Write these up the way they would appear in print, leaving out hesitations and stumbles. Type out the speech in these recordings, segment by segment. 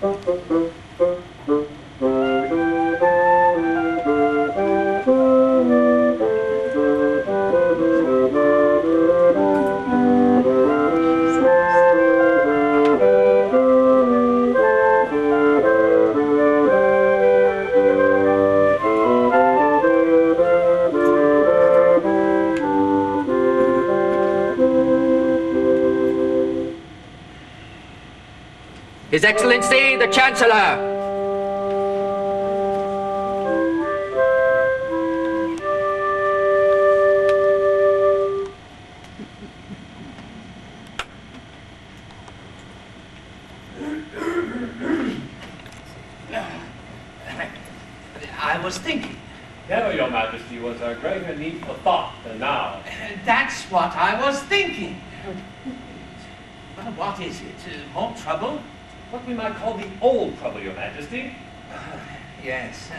His Excellency, the Chancellor. I was thinking. Never, Your Majesty, was there greater need for thought than now. That's what I was thinking. Well, what is it? More trouble? What we might call the old trouble, Your Majesty. Yes.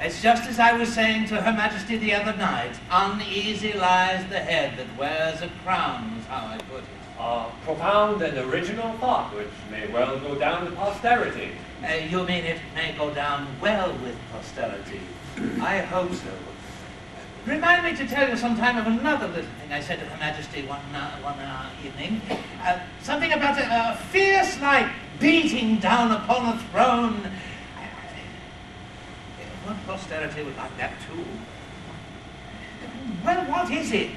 It's just as I was saying to Her Majesty the other night. Uneasy lies the head that wears a crown, is how I put it. A profound and original thought, which may well go down to posterity. You mean it may go down well with posterity? I hope so. Remind me to tell you sometime of another little thing I said to Her Majesty one evening. Something about a fierce light beating down upon a throne. What posterity would like that too? Well, what is it?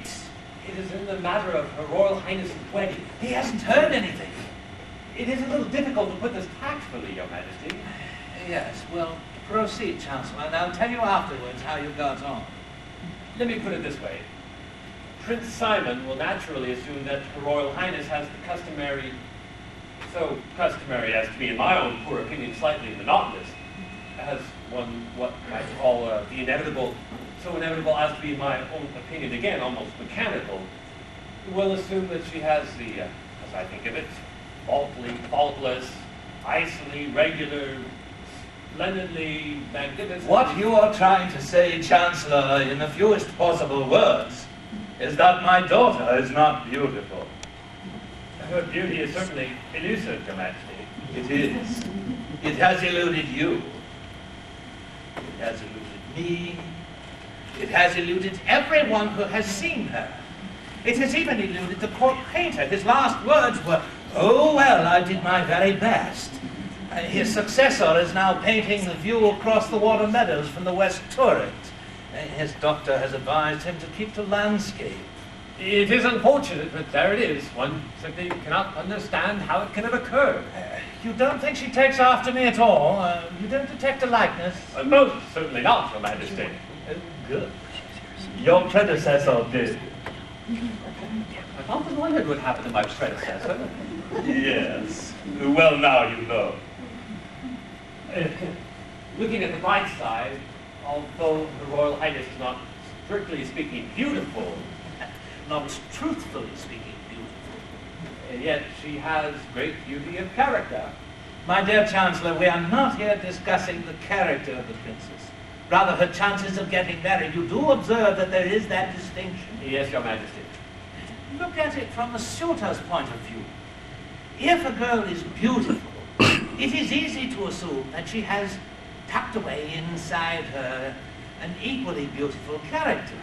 It is in the matter of Her Royal Highness's wedding. He hasn't heard anything. It is a little difficult to put this tactfully, Your Majesty. Yes, well, proceed, Chancellor, and I'll tell you afterwards how you got on. Let me put it this way. Prince Simon will naturally assume that Her Royal Highness has the customary, so customary as to be, in my own poor opinion, slightly monotonous, as one what might call the inevitable, so inevitable as to be, in my own opinion, again, almost mechanical, will assume that she has the, as I think of it, faultless, icily regular, splendidly magnificent. What you are trying to say, Chancellor, in the fewest possible words, is that my daughter is not beautiful. Her beauty is certainly elusive, Your Majesty. It is. It has eluded you. It has eluded me. It has eluded everyone who has seen her. It has even eluded the court painter. His last words were, "Oh, well, I did my very best." His successor is now painting the view across the water meadows from the west turret. His doctor has advised him to keep to landscape. It is unfortunate, but there it is. One simply cannot understand how it can have occurred. You don't think she takes after me at all? You don't detect a likeness? Most certainly not, Your Majesty. Good. Your predecessor did. I've often wondered what happened to my predecessor. Yes. Well, now you know. Looking at the bright side, although Her Royal Highness is not strictly speaking beautiful, Not truthfully speaking beautiful. yet she has great beauty of character. My dear Chancellor, we are not here discussing the character of the princess. Rather, her chances of getting married. You do observe that there is that distinction. Yes, Your Majesty. Look at it from the suitor's point of view. If a girl is beautiful, it is easy to assume that she has tucked away inside her an equally beautiful character.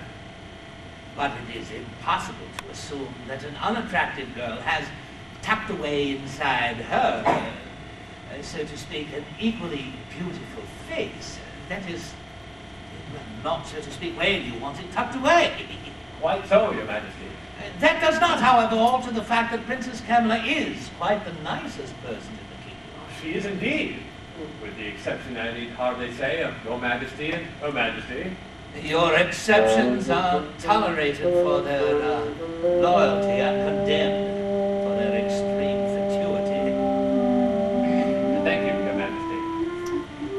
But it is impossible to assume that an unattractive girl has tucked away inside her, so to speak, an equally beautiful face. That is, not, so to speak, where you want it tucked away. Quite so, Your Majesty. That does not, however, alter the fact that Princess Kamala is quite the nicest person in the kingdom. She is indeed, with the exception, I need hardly say, of Your Majesty and Her Majesty. Your exceptions are tolerated for their loyalty and condemned for their extreme fatuity. Thank you, Your Majesty.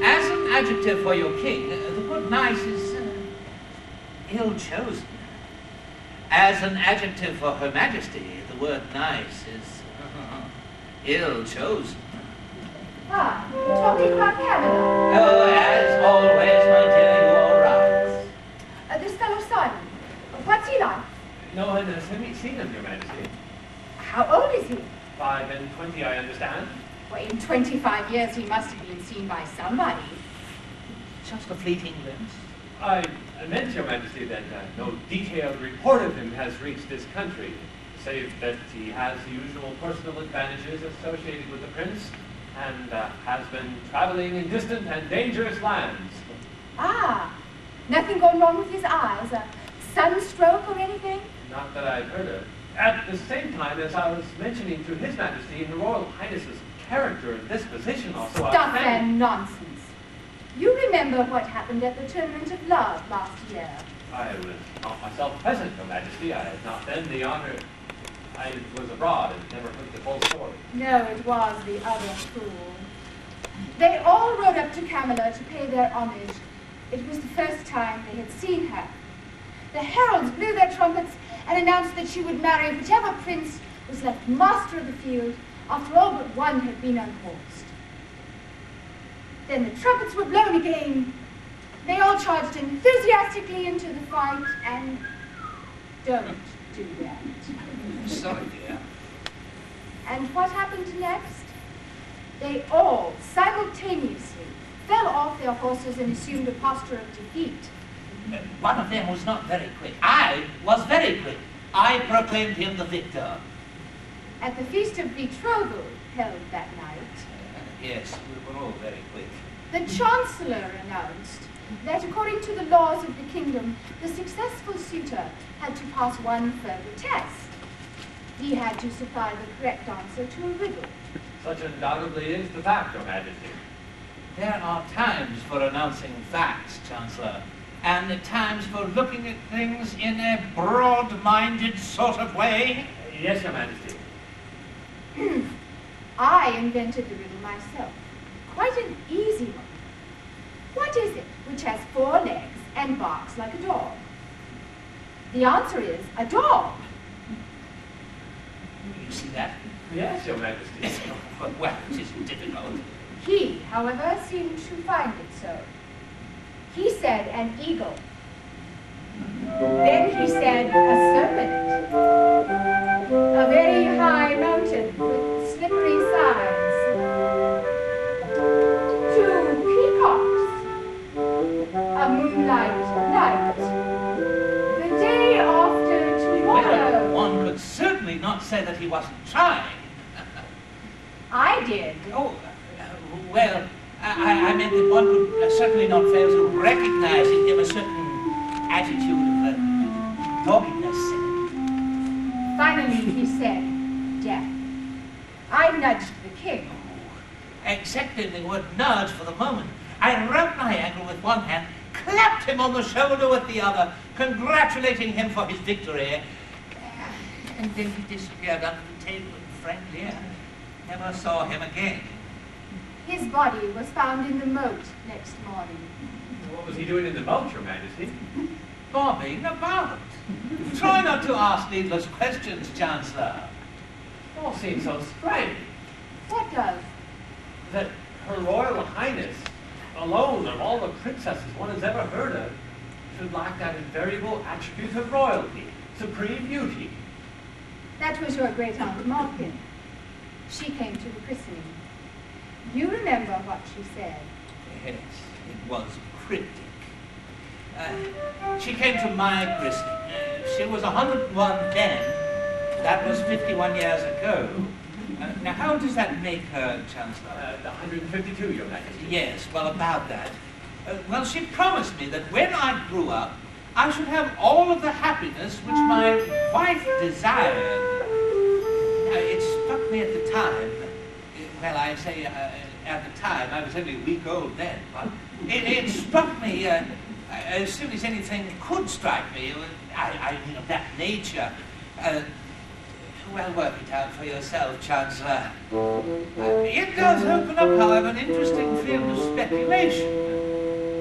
As an adjective for your king, the word nice is ill-chosen. As an adjective for Her Majesty, the word nice is ill-chosen. Ah, talking about Canada. Oh, as always, my dear, you are right. This fellow Simon, what's he like? No, I haven't seen him, Your Majesty. How old is he? 25, I understand. Well, in 25 years he must have been seen by somebody. Just a fleeting glimpse. I meant, Your Majesty, that no detailed report of him has reached this country, save that he has the usual personal advantages associated with the prince, and has been traveling in distant and dangerous lands. Ah, nothing going wrong with his eyes? A sunstroke or anything? Not that I've heard of. At the same time, as I was mentioning to His Majesty, Her Royal Highness's character and disposition also Stuff and nonsense. You remember what happened at the Tournament of Love last year? I was not myself present, Your Majesty. I had not then the honor. I was abroad and never heard the full story. No, it was the other fool. They all rode up to Camelot to pay their homage. It was the first time they had seen her. The heralds blew their trumpets and announced that she would marry whichever prince was left master of the field after all but one had been unhorsed. Then the trumpets were blown again. They all charged enthusiastically into the fight, and don't do that. Sorry, dear. And what happened next? They all simultaneously fell off their horses and assumed a posture of defeat. One of them was not very quick. I was very quick. I proclaimed him the victor. At the Feast of Betrothal held that night, Yes, we were all very quick. the Chancellor announced that according to the laws of the kingdom, the successful suitor had to pass one further test. He had to supply the correct answer to a riddle. Such undoubtedly is the fact, Your Majesty. There are times for announcing facts, Chancellor, and times for looking at things in a broad-minded sort of way. Yes, Your Majesty. I invented the riddle myself. Quite an easy one. What is it which has 4 legs and barks like a dog? The answer is a dog. You see that? Yes, Your Majesty. Well, it isn't difficult. He, however, seemed to find it so. He said an eagle. Then he said a serpent. A very high mountain with slippery sides. 2 peacocks. A moonlight night. The day after tomorrow. Well, one could certainly not say that he wasn't trying. I did. Oh, well, I meant that one could certainly not fail to recognize in him a certain attitude of doggedness. Finally, he said, death. I nudged the king. Accepting the word nudge for the moment, I rubbed my ankle with one hand, clapped him on the shoulder with the other, congratulating him for his victory, and then he disappeared under the table, and frankly, I never saw him again. His body was found in the moat next morning. What was he doing in the moat, Your Majesty? Bobbing about. Try not to ask needless questions, Chancellor. It all seems so strange. What does? That Her Royal Highness, alone of all the princesses one has ever heard of, should lack that invariable attribute of royalty, supreme beauty. That was your great aunt Malkin. She came to the christening. You remember what she said. Yes, it was cryptic. She came to my christening. She was 101 then. That was 51 years ago. Now, how does that make her, Chancellor? 152, Your Majesty. Yes, well, about that. Well, she promised me that when I grew up, I should have all of the happiness which my wife desired. Now, it struck me at the time, well, I say at the time, I was only a week old then, but it struck me as soon as anything could strike me, I mean, of that nature. Well, work it out for yourself, Chancellor. It does open up, however, an interesting field of speculation,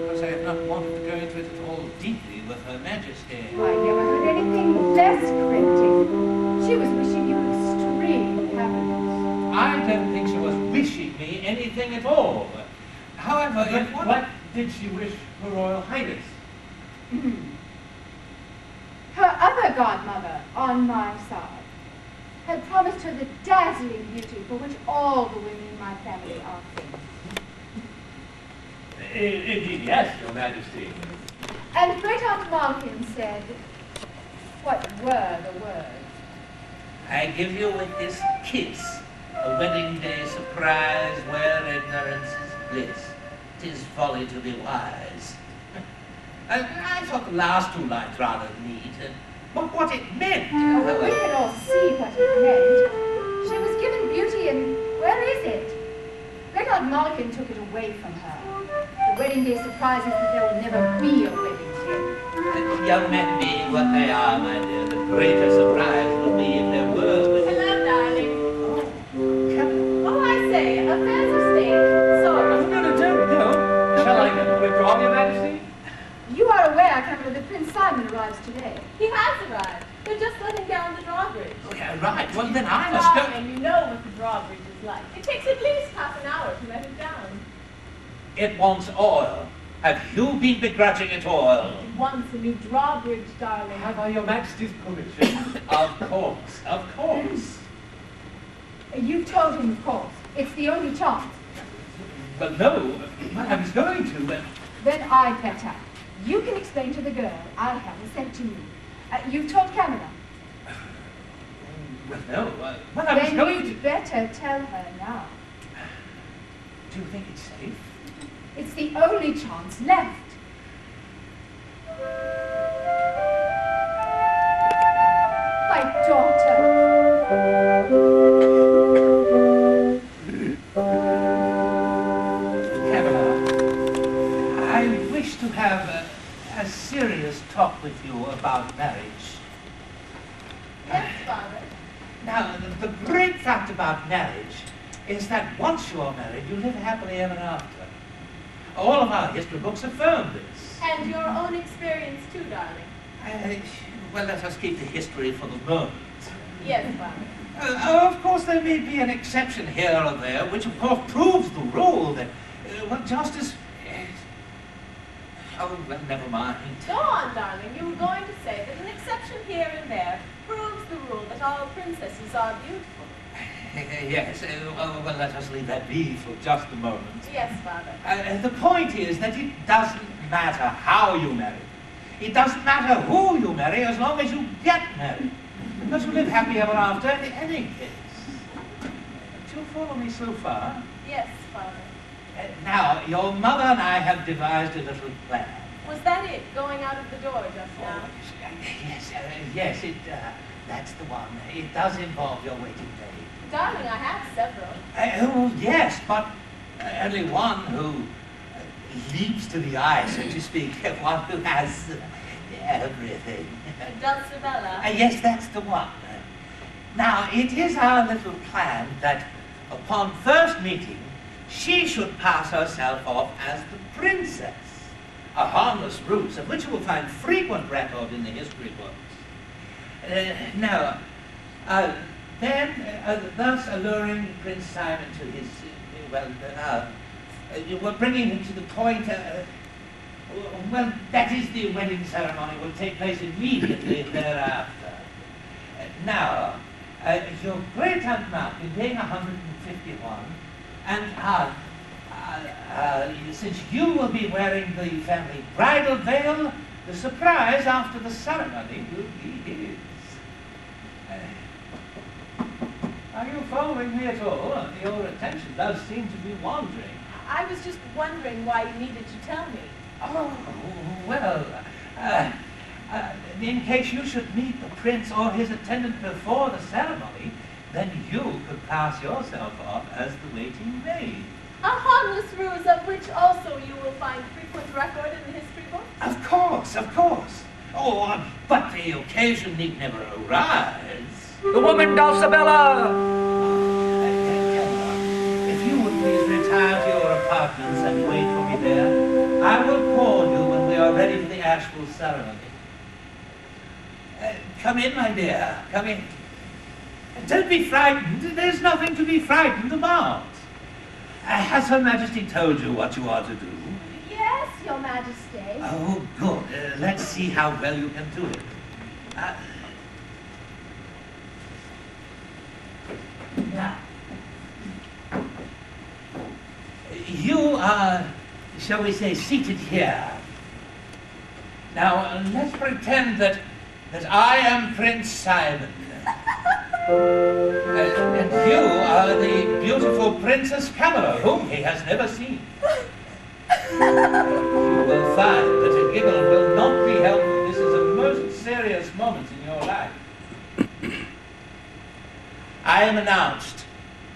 because I have not wanted to go into it at all deeply with Her Majesty. I never heard anything less cryptic. She was wishing you extreme happiness. I don't think she was wishing me anything at all. However, But what did she wish Her Royal Highness? Her other godmother on my side. had promised her the dazzling beauty for which all the women in my family are famous. Indeed, yes, Your Majesty. And Great Aunt Malkin said, what were the words? I give you with this kiss a wedding day surprise where ignorance is bliss. 'Tis folly to be wise. I thought the last two lines rather neat, but what it meant. Oh, we can all see what it meant. She was given beauty, and where is it? Great Aunt Malkin took it away from her. The wedding day surprise is that there will never be a wedding day. Young men being what they are, my dear, the greater surprise will be if there were. Hello, darling. Captain. Oh, I say, affairs of state. Sorry. No, don't go. Shall I withdraw, Your Majesty? You are aware, Camilla, that Prince Simon arrives today. He has arrived. They're just letting down the drawbridge. Oh, yeah, right. Well, then I must go. Darling, you know what the drawbridge is like. It takes at least half an hour to let it down. It wants oil. Have you been begrudging it oil? It wants a new drawbridge, darling. Have I Your Majesty's permission? Of course, of course. You told him, of course. It's the only chance. But no, I was going to. Then I'd better. You can explain to the girl I'll have her sent to me. You told Camilla. Well, no. Well, I was Then going to. you'd better tell her now. Do you think it's safe? It's the only chance left. My daughter. Camilla, I wish to have a serious talk with you about marriage. Yes, Father. Now, the great fact about marriage is that once you are married, you live happily ever after. All of our history books affirm this. And your own experience too, darling. Well, let us keep the history for the moment. Yes, Father. Of course, there may be an exception here or there, which of course proves the rule that, well, justice... oh, well, never mind. Go on, darling. You were going to say that an exception here and there proves the rule that all princesses are beautiful. Yes, well, let us leave that be for just a moment. Yes, Father. The point is that it doesn't matter how you marry. It doesn't matter who you marry as long as you get married. Because you live happy ever after in any case. Do you follow me so far? Yes, Father. Now, your mother and I have devised a little plan. Was that it, going out of the door just now? Yes, that's the one. It does involve your waiting day. Darling, I have several. Oh, yes, but only one who leaps to the eye, so to speak, one who has everything. Dulcibella. Yes, that's the one. Now, it is our little plan that upon first meeting, she should pass herself off as the princess. A harmless ruse of which you will find frequent record in the history books. Thus alluring Prince Simon to his, you were bringing him to the point, that is, the wedding ceremony will take place immediately thereafter. Now, your great Aunt Malkin being 151, and since you will be wearing the family bridal veil, the surprise after the ceremony will be his. Are you following me at all? Your attention does seem to be wandering. I was just wondering why you needed to tell me. Oh, well, in case you should meet the prince or his attendant before the ceremony, then you could pass yourself off as the waiting maid. A harmless ruse of which also you will find frequent record in the history books? Of course, of course. Oh, but the occasion need never arise. The woman Dulcibella! If you would please retire to your apartments and wait for me there, I will call you when we are ready for the actual ceremony. Come in, my dear, come in. Don't be frightened. There's nothing to be frightened about. Has Her Majesty told you what you are to do? Yes, Your Majesty. Oh, good. Let's see how well you can do it. are, shall we say, seated here. Now, let's pretend that I am Prince Simon. And you are the beautiful Princess Camilla, whom he has never seen. You will find that a giggle will not be helpful. This is a most serious moment in your life. I am announced.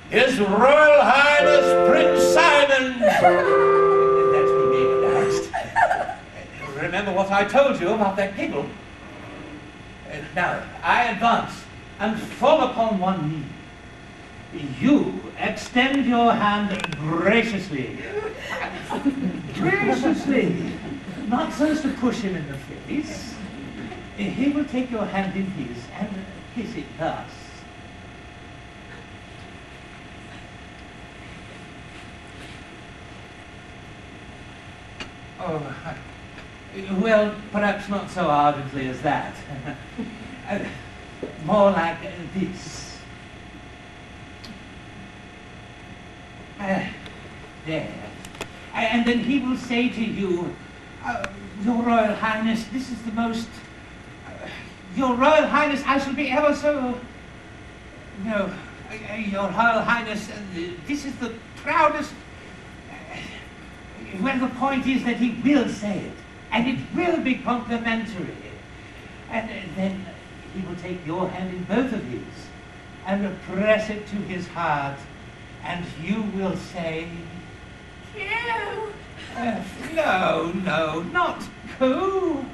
His Royal Highness Prince Simon! That's me being announced. Remember what I told you about that giggle? Now, I advance and fall upon one knee. You extend your hand graciously. Graciously. Not so as to push him in the face. He will take your hand in his and kiss it thus. Oh, well, perhaps not so ardently as that. More like this. There. And then he will say to you, Your Royal Highness, this is the most... Your Royal Highness, I shall be ever so... No, Your Royal Highness, this is the proudest... Well, the point is that he will say it, and it will be complimentary. And then he will take your hand in both of his and press it to his heart, and you will say... Coo! No, not coo.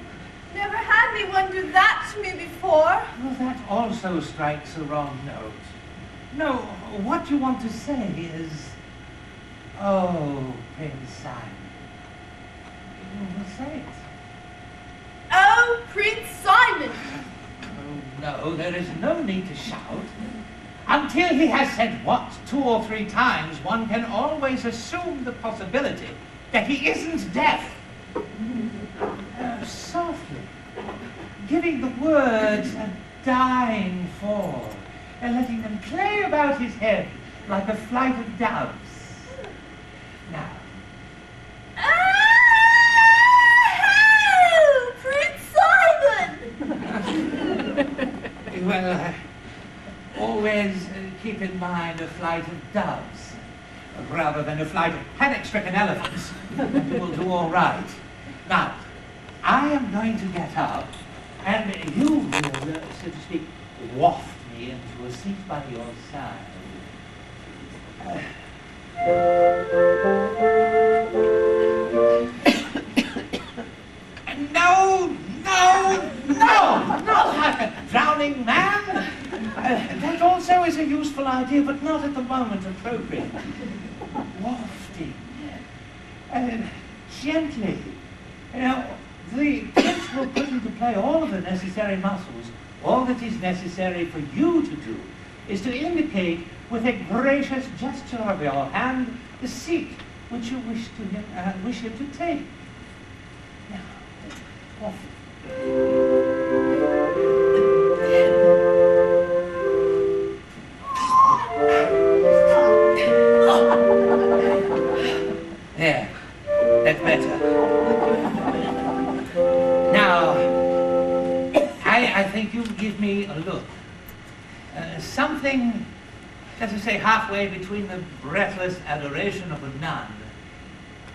Never had anyone do that to me before. Well, that also strikes a wrong note. No, what you want to say is... Oh, Prince Simon. You will say it. Oh, Prince Simon! Oh, no, there is no need to shout. Until he has said what 2 or 3 times, one can always assume the possibility that he isn't deaf. Softly, giving the words a dying fall, and letting them play about his head like a flight of doves. Now. Oh, Prince Simon! Well, always keep in mind a flight of doves, rather than a flight of panic-stricken elephants, and you will do all right. Now, I am going to get up, and you will, so to speak, waft me into a seat by your side. No, not like a drowning man. That also is a useful idea, but not at the moment appropriate. Wafting. Gently. The prince will put into play all of the necessary muscles. All that is necessary for you to do is to indicate with a gracious gesture of your hand the seat which you wish him to take. Now, off. There, that's better. Now, I think you give me a look. Something, let us say, halfway between the breathless adoration of a nun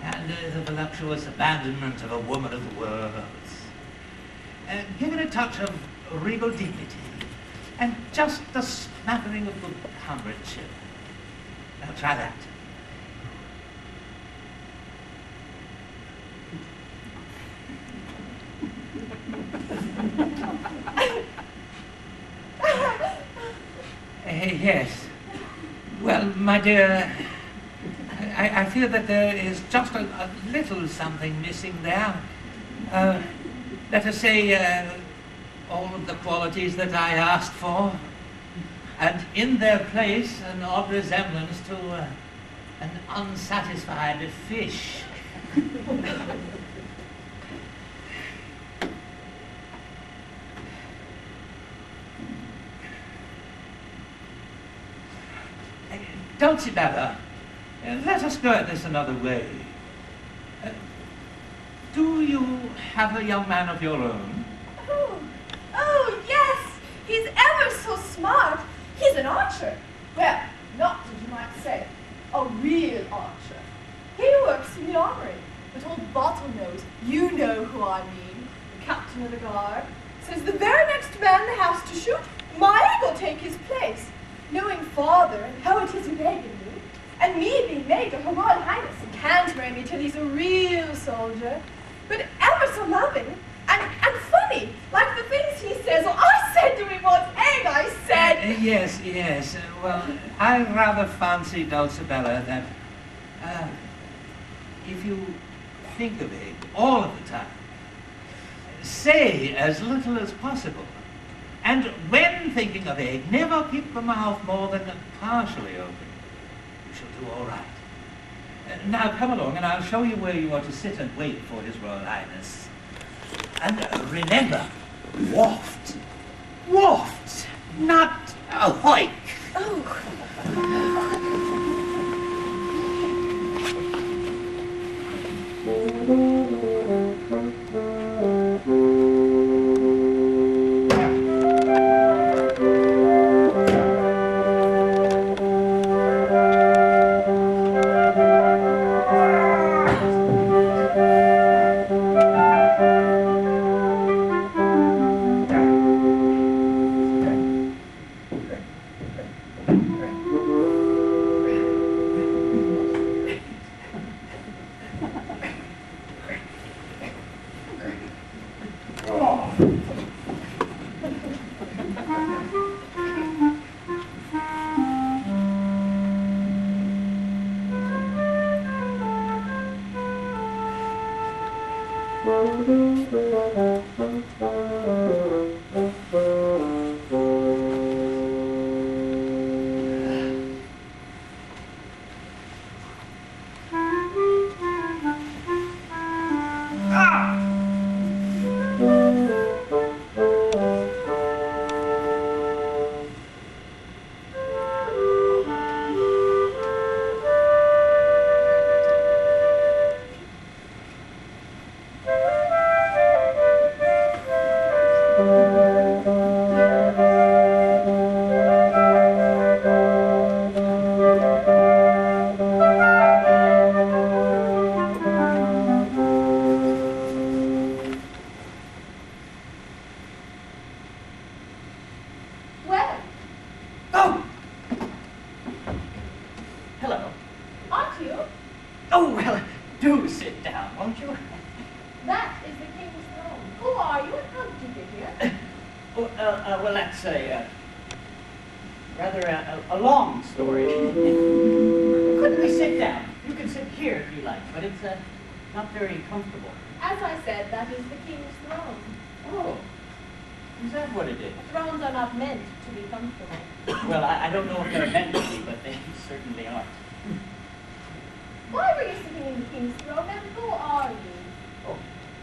and the voluptuous abandonment of a woman of the world. Give it a touch of regal dignity and just a smattering of good comradeship. Now try that. Yes. Well, my dear, I feel that there is just a little something missing there. Let us say all of the qualities that I asked for, and in their place an odd resemblance to an unsatisfied fish. Don't sit there. Let us go at this another way. Do you have a young man of your own? Oh, yes! He's ever so smart. He's an archer. Well, not, as you might say, a real archer. He works in the armory. But old Bottlenose, you know who I mean, the captain of the guard, says the very next man they has to shoot, my will take his place. Knowing father and how it is with Egg and me, and me being maid to Her Royal Highness, he can't marry me till he's a real soldier, but ever so loving and funny, like the things he says. Well, I said to him once, Egg, I said... Yes. Well, I rather fancy, Dulcibella, that if you think of Egg all of the time, say as little as possible. And when thinking of Egg, never keep the mouth more than partially open. You shall do all right. Now come along and I'll show you where you are to sit and wait for His Royal Highness. And remember, waft. Waft, not a hoik.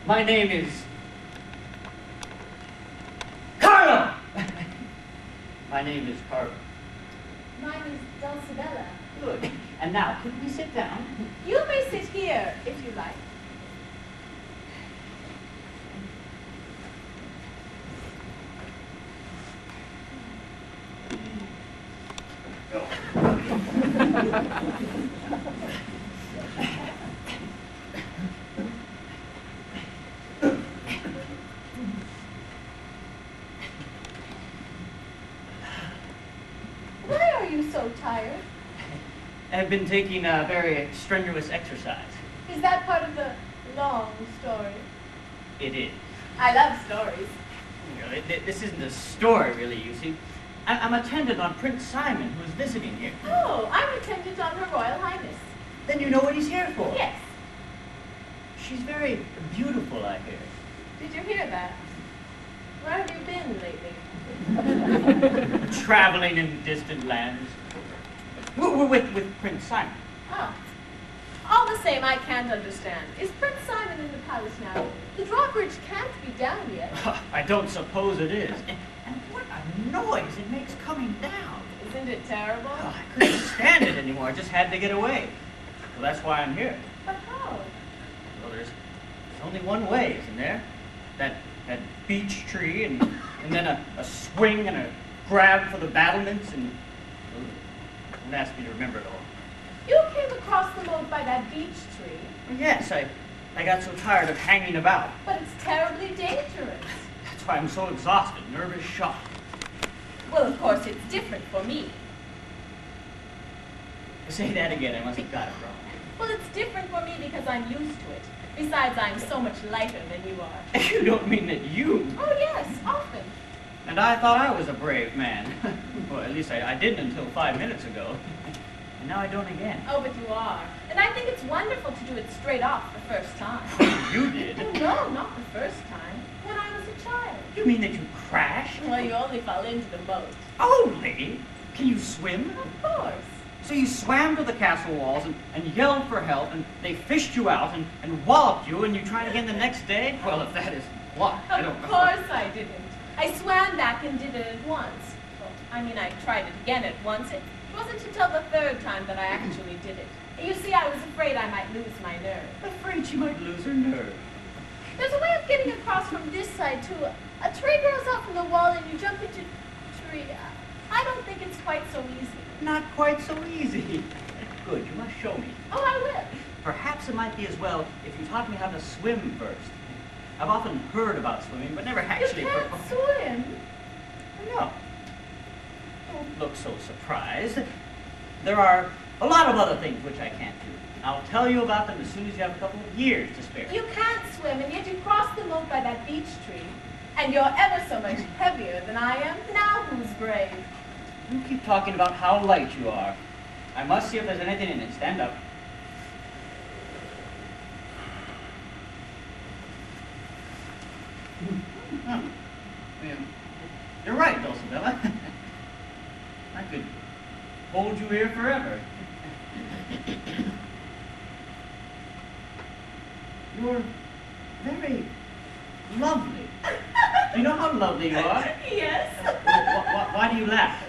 My name is Carlo. My name is Carlo. Mine is Dulcibella. Good. And now, could we sit down? You may sit here, if you like. Tired? I've been taking a very strenuous exercise. Is that part of the long story? It is. I love stories. This isn't a story, really, you see. I'm attendant on Prince Simon, who is visiting here. Oh, I'm attendant on Her Royal Highness. Then you know what he's here for. Yes. She's very beautiful, I hear. Did you hear that? Where have you been lately? Traveling in distant lands. We're with Prince Simon. Oh. All the same, I can't understand. Is Prince Simon in the palace now? The drawbridge can't be down yet. I don't suppose it is. And what a noise it makes coming down. Isn't it terrible? I couldn't stand it anymore. I just had to get away. Well, that's why I'm here. But how? Well, there's only one way, isn't there? That beech tree, and then a swing and a grab for the battlements, and don't ask me to remember it all. You came across the moat by that beech tree. Well, yes, I got so tired of hanging about. But it's terribly dangerous. That's why I'm so exhausted, nervous, shocked. Well, of course, it's different for me. Say that again, I must have got it wrong. Well, it's different for me because I'm used to it. Besides, I'm so much lighter than you are. You don't mean that you... Oh, yes, often. And I thought I was a brave man. Well, at least I didn't until 5 minutes ago. And now I don't again. Oh, but you are. And I think it's wonderful to do it straight off the first time. You did? Oh, no, not the first time. When I was a child. You mean that you crashed? Well, you only fell into the moat. Only? Can you swim? Of course. So you swam to the castle walls and yelled for help, and they fished you out and walloped you, and you tried again the next day? Well, if that is luck, I don't know. Of course I didn't. I swam back and did it at once. Well, I mean, I tried it again at once. It wasn't until the third time that I actually did it. You see, I was afraid I might lose my nerve. Afraid she might lose her nerve. There's a way of getting across from this side, too. A tree grows out from the wall and you jump into the tree. I don't think it's quite so easy. Not quite so easy. Good, you must show me. Oh, I will. Perhaps it might be as well if you taught me how to swim first. I've often heard about swimming, but never actually... You can't swim. No. Don't look so surprised. There are a lot of other things which I can't do. I'll tell you about them as soon as you have a couple of years to spare. You can't swim, and yet you crossed the moat by that beech tree. And you're ever so much heavier than I am. Now who's brave? You keep talking about how light you are. I must see if there's anything in it. Stand up. Oh. Yeah. You're right, Dulcibella. I could hold you here forever. You're very lovely. Do you know how lovely you are? Yes. Why do you laugh?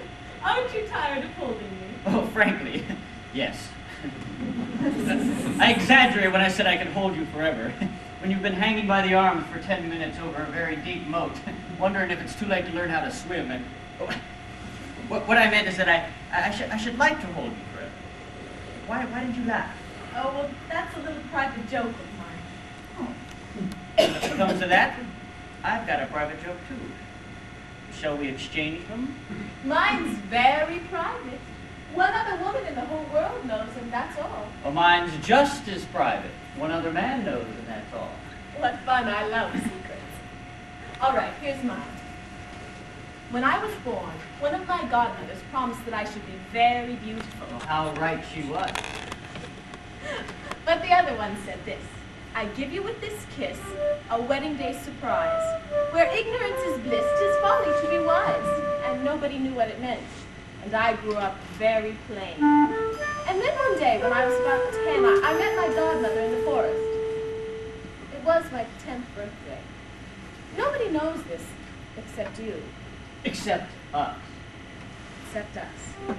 Aren't you tired of holding me? Oh, frankly, yes. I exaggerate when I said I could hold you forever. When you've been hanging by the arms for 10 minutes over a very deep moat, wondering if it's too late to learn how to swim. And what I meant is that I should like to hold you forever. Why did you laugh? Oh, well, that's a little private joke of mine. Oh. If it comes to that, I've got a private joke too. Shall we exchange them? Mine's very private. One other woman in the whole world knows, and that's all. Well, mine's just as private. One other man knows, and that's all. What fun, I love secrets. All right, here's mine. When I was born, one of my godmothers promised that I should be very beautiful. Well, how right she was. But the other one said this: I give you with this kiss a wedding day surprise. Where ignorance is bliss, 'tis folly to be wise. And nobody knew what it meant. And I grew up very plain. And then one day, when I was about 10, I met my godmother in the forest. It was my 10th birthday. Nobody knows this except you. Except us. Except us.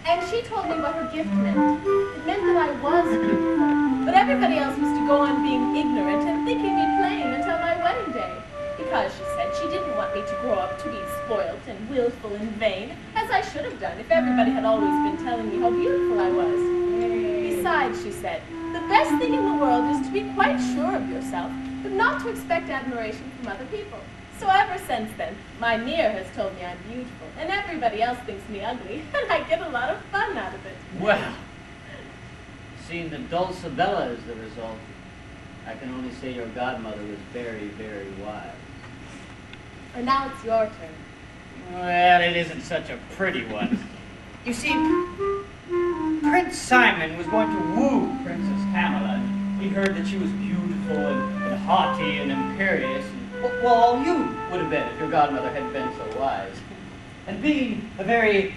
And she told me what her gift meant. It meant that I was beautiful. But everybody else was to go on being ignorant and thinking me plain until my wedding day. Because, she said, she didn't want me to grow up to be spoilt and willful and vain, as I should have done if everybody had always been telling me how beautiful I was. Besides, she said, the best thing in the world is to be quite sure of yourself, but not to expect admiration from other people. So ever since then, my mirror has told me I'm beautiful, and everybody else thinks me ugly, and I get a lot of fun out of it. Well, seeing that Dulcibella is the result, I can only say your godmother was very, very wise. And now it's your turn. Well, it isn't such a pretty one. You see, Prince Simon was going to woo Princess Camilla. He heard that she was beautiful and haughty and imperious. Well, all you would have been if your godmother hadn't been so wise. And being a very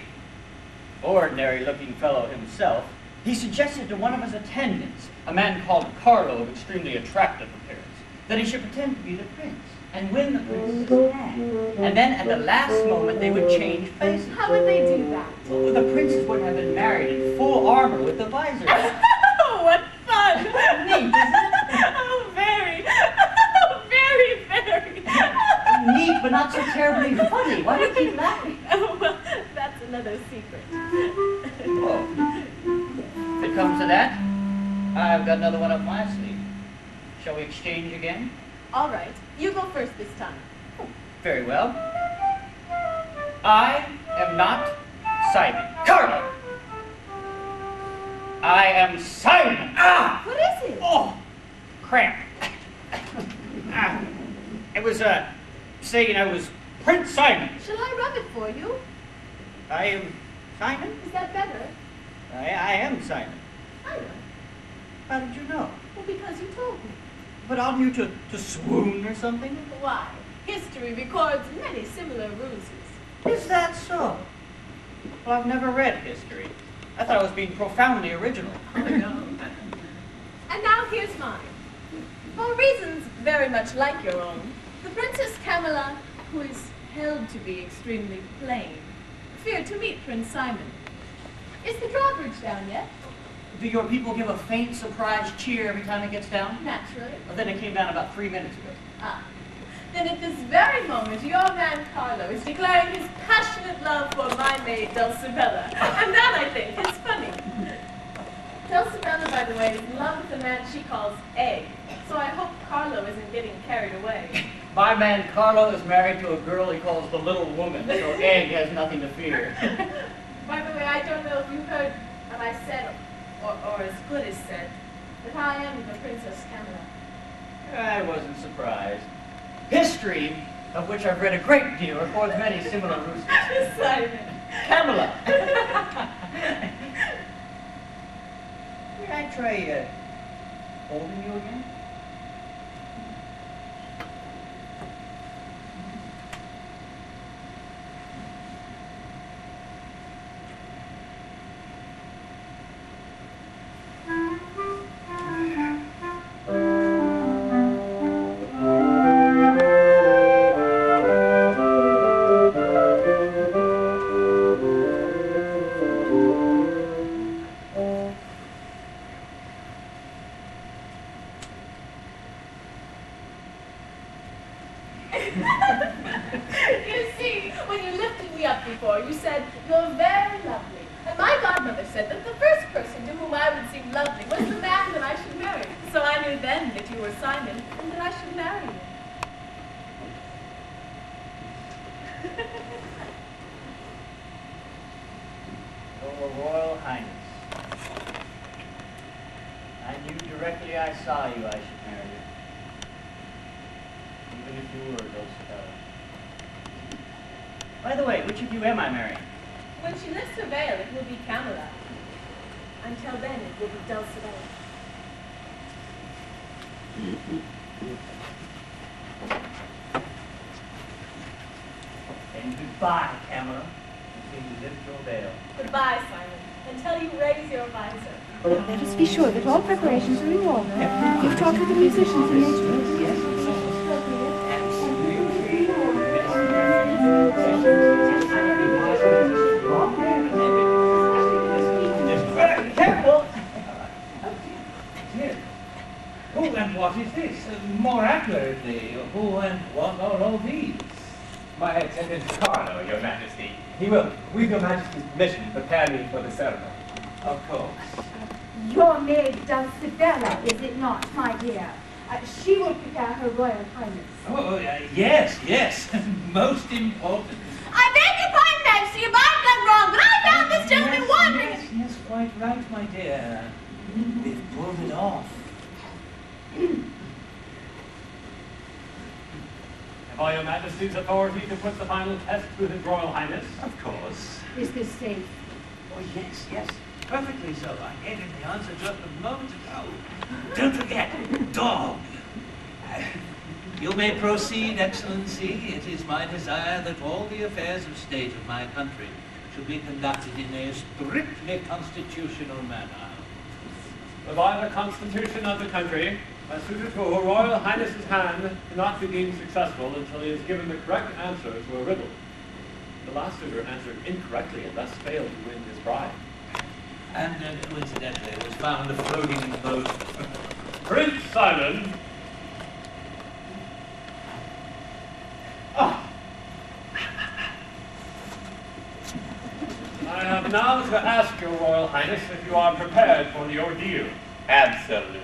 ordinary-looking fellow himself, he suggested to one of his attendants, a man called Carlo of extremely attractive appearance, that he should pretend to be the prince and win the princess's hand. And then at the last moment they would change places. How would they do that? Well, the princess would have been married in full armor with the visor. Oh, isn't it? Oh, very. Oh, very, very. Neat, but not so terribly funny. Why do you keep laughing? Oh, well, that's another secret. Oh. If it comes to that, I've got another one up my sleeve. Shall we exchange again? All right, you go first this time. Very well. I am not Simon. Carlo! I am Simon. Ah! What is it? Oh! Cramp. Ah. It was, saying I was Prince Simon. Shall I rub it for you? I am Simon? Is that better? I am Simon. I know. How did you know? Well, because you told me. But oughtn't you to swoon or something? Why? History records many similar ruses. Is that so? Well, I've never read history. I thought I was being profoundly original. I know. And now here's mine. For reasons very much like your own, the Princess Camilla, who is held to be extremely plain, feared to meet Prince Simon. Is the drawbridge down yet? Do your people give a faint surprise cheer every time it gets down? Naturally. Well, then it came down about 3 minutes ago. Ah. Then at this very moment, your man Carlo is declaring his passionate love for my maid Dulcibella. And that, I think, is funny. Dulcibella, by the way, is in love with the man she calls Egg. So I hope Carlo isn't getting carried away. My man Carlo is married to a girl he calls the Little Woman, so Egg has nothing to fear. By the way, I don't know if you heard what I said, or as good as said, that I am the Princess Camilla. I wasn't surprised. History, of which I've read a great deal, records many similar ruses. Simon. Camilla! May I try holding you again? You see, when you lifted me up before, you said, "You're very lovely." And my godmother said that the first person to whom I would seem lovely was the man that I should marry. So I knew then that you were Simon and that I should marry you. Your Royal Highness, I knew directly I saw you I should marry you. Even if you were Dulcibella. By the way, which of you am I marrying? When she lifts her veil, it will be Camilla. Until then, it will be Dulcibella. And goodbye, Camilla, until you lift your veil. Goodbye, Simon, until you raise your visor. Let us be sure that all preparations are in order. You've talked with the musicians and instruments. Yes. Careful! Who and what is this? More accurately, who and what are all these? My attendant Carlo, Your Majesty. He will, with Your Majesty's permission, prepare me for the ceremony. Of course. Your maid Dulcibella, is it not, my dear? She will prepare her Royal Highness. Oh, yes. Most important. I beg your pardon, Majesty, if I've done wrong, but I found this gentleman wandering. Yes, quite right, my dear. They've pulled it off. Have I Your Majesty's authority to put the final test to His Royal Highness? Of course. Is this safe? Oh, yes. Perfectly so. I gave him the answer just a moment ago. Don't forget, dog. You may proceed, Excellency. It is my desire that all the affairs of state of my country should be conducted in a strictly constitutional manner. By the Constitution of the country, a suitor to Her Royal Highness's hand cannot be deemed successful until he has given the correct answer to a riddle. The last suitor answered incorrectly and thus failed to win his bride. And coincidentally was found floating in the boat. Prince Simon. Oh, I have now to ask your Royal Highness if you are prepared for the ordeal. Absolutely.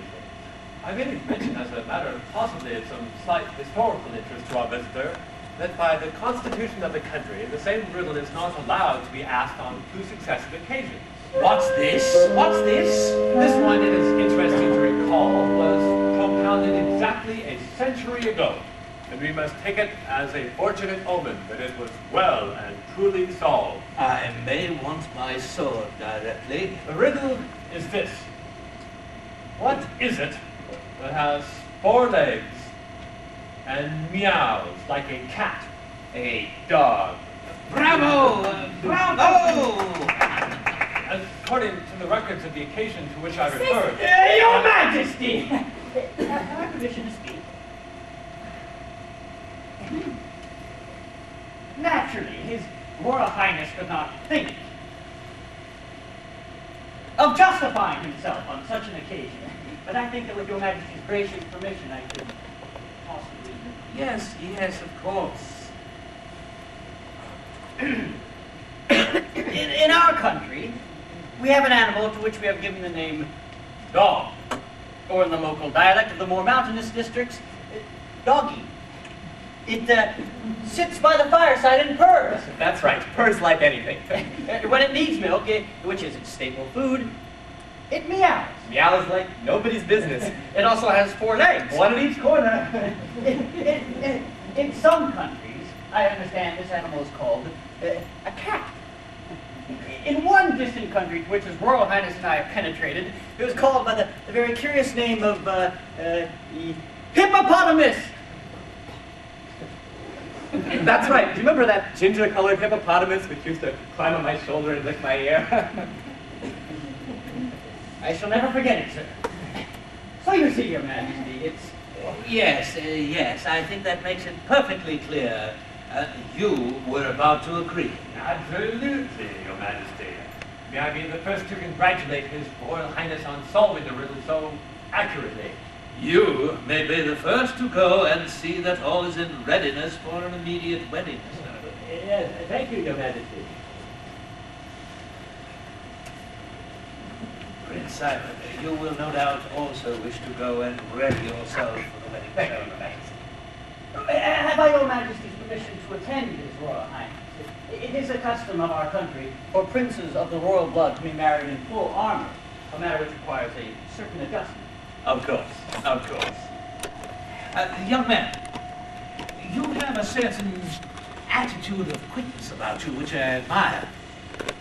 I merely mention as a matter of possibly some slight historical interest to our visitor that by the constitution of the country, the same riddle is not allowed to be asked on 2 successive occasions. What's this? What's this? This one, it is interesting to recall, was propounded exactly a century ago, and we must take it as a fortunate omen that it was well and truly solved. I may want my sword directly. The riddle is this. What is it that has 4 legs and meows like a cat? A dog. Bravo! Bravo! According to the records of the occasion to which I referred. Your Majesty! Have I permission to speak? Naturally, His Royal Highness could not think of justifying himself on such an occasion. But I think that with Your Majesty's gracious permission, I could possibly... Yes, yes, of course. In our country, we have an animal to which we have given the name dog, or in the local dialect of the more mountainous districts, doggy. It sits by the fireside and purrs. That's right. Purrs like anything. When it needs milk, which is its staple food, it meows. Meows like nobody's business. It also has 4 legs, one in each corner. In some countries, I understand this animal is called a cat. In one distant country to which His Royal Highness and I have penetrated, it was called by the very curious name of hippopotamus. That's right. Do you remember that ginger-colored hippopotamus which used to climb on my shoulder and lick my ear? I shall never forget it, sir. So you see, Your Majesty, it's... Yes, yes, I think that makes it perfectly clear. You were about to agree. Absolutely, Your Majesty. May I be the first to congratulate His Royal Highness on solving the riddle so accurately. You may be the first to go and see that all is in readiness for an immediate wedding, sir. Yes, thank you, Your Majesty. Prince Simon, you will no doubt also wish to go and ready yourself for the wedding Thank you, ceremony. Your Majesty. Have I Your Majesty's permission to attend His Royal Highness? It is a custom of our country for princes of the royal blood to be married in full armor, a matter which requires a certain adjustment. Of course, of course. Young man, you have a certain attitude of quickness about you which I admire.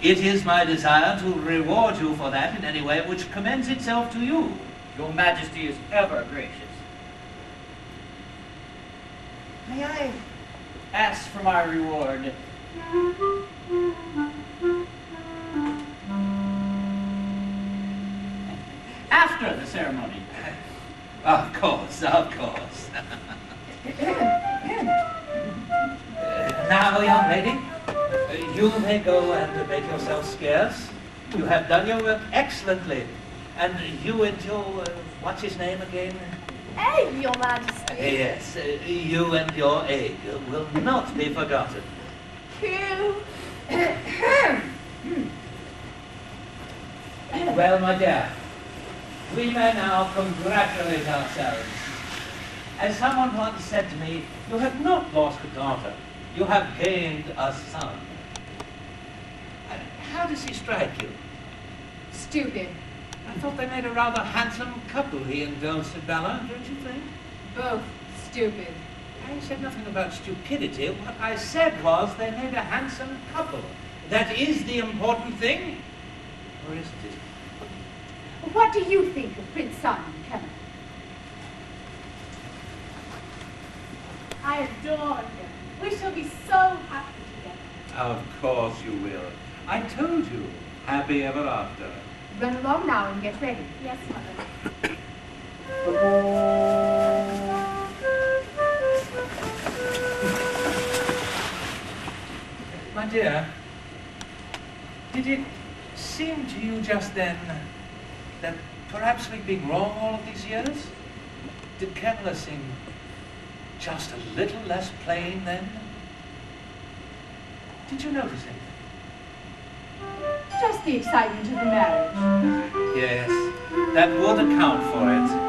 It is my desire to reward you for that in any way which commends itself to you. Your Majesty is ever gracious. May I ask for my reward? After the ceremony. Of course, of course. Now, young lady, you may go and make yourself scarce. You have done your work excellently. And you and your, what's his name again? Egg, Your Majesty. Yes, you and your egg will not be forgotten. Q. Well, my dear, we may now congratulate ourselves. As someone once said to me, you have not lost a daughter, you have gained a son. And how does he strike you? Stupid. I thought they made a rather handsome couple, he and Dulcibella, don't you think? Both stupid. I said nothing about stupidity. What I said was they made a handsome couple. That is the important thing, or isn't it? What do you think of Prince Simon, Cameron? I adore him. We shall be so happy together. Of course you will. I told you, happy ever after. Run along now and get ready. Yes, Mother. My dear, did it seem to you just then that Perhaps we've been wrong all of these years? Did Kemler seem just a little less plain then? Did you notice anything? Just the excitement of the marriage. Yes, that would account for it.